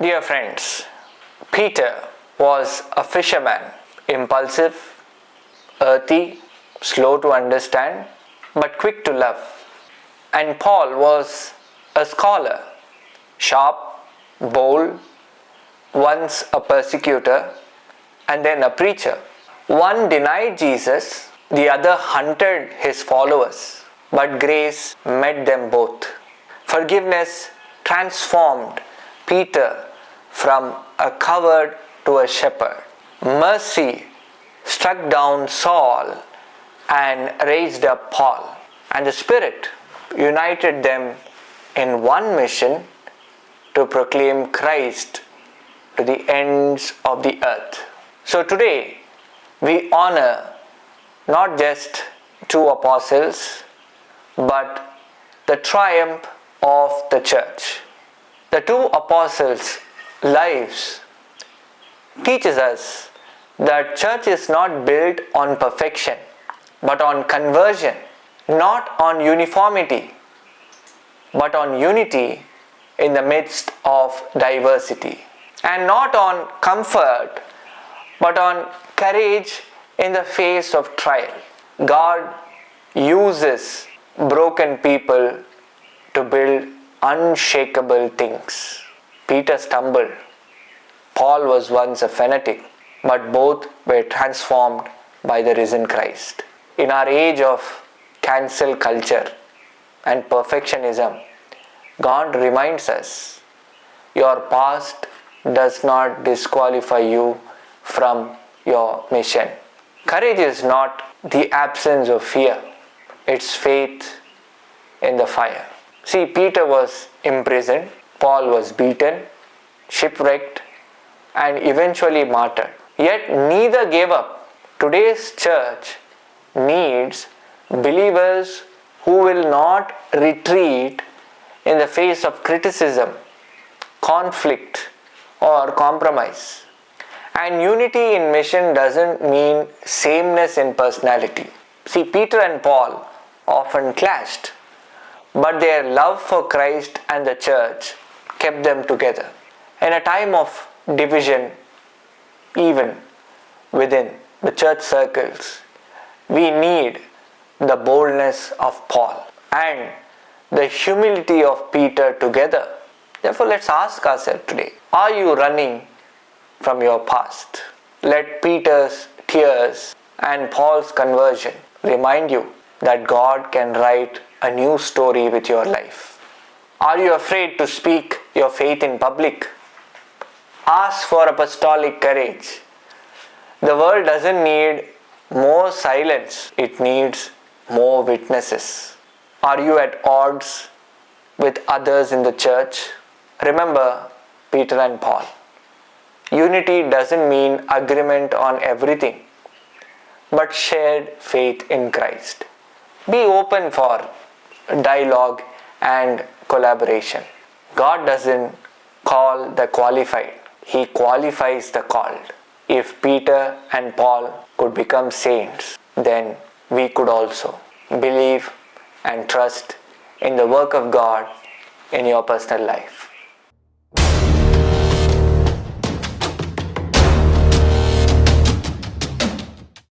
Dear friends, Peter was a fisherman, impulsive, earthy, slow to understand, but quick to love. And Paul was a scholar, sharp, bold, once a persecutor, and then a preacher. One denied Jesus, the other hunted his followers, but grace met them both. Forgiveness transformed Peter from a coward to a shepherd. Mercy struck down Saul and raised up Paul. And the Spirit united them in one mission to proclaim Christ to the ends of the earth. So today we honor not just two apostles, but the triumph of the church. The two apostles' lives teaches us that church is not built on perfection, but on conversion, not on uniformity, but on unity in the midst of diversity, and not on comfort, but on courage in the face of trial. God uses broken people to build unshakable things. Peter stumbled. Paul was once a fanatic, but both were transformed by the risen Christ. In our age of cancel culture and perfectionism, God reminds us, your past does not disqualify you from your mission. Courage is not the absence of fear, it's faith in the fire. See, Peter was imprisoned, Paul was beaten, shipwrecked, and eventually martyred. Yet neither gave up. Today's church needs believers who will not retreat in the face of criticism, conflict, or compromise. And unity in mission doesn't mean sameness in personality. See, Peter and Paul often clashed, but their love for Christ and the church kept them together. In a time of division, even within the church circles, we need the boldness of Paul and the humility of Peter together. Therefore, let's ask ourselves today, are you running from your past? Let Peter's tears and Paul's conversion remind you that God can write a new story with your life. Are you afraid to speak your faith in public? Ask for apostolic courage. The world doesn't need more silence, it needs more witnesses. Are you at odds with others in the church? Remember Peter and Paul. Unity doesn't mean agreement on everything, but shared faith in Christ. Be open for dialogue and collaboration. God doesn't call the qualified, He qualifies the called. If Peter and Paul could become saints, then we could also. Believe and trust in the work of God in your personal life.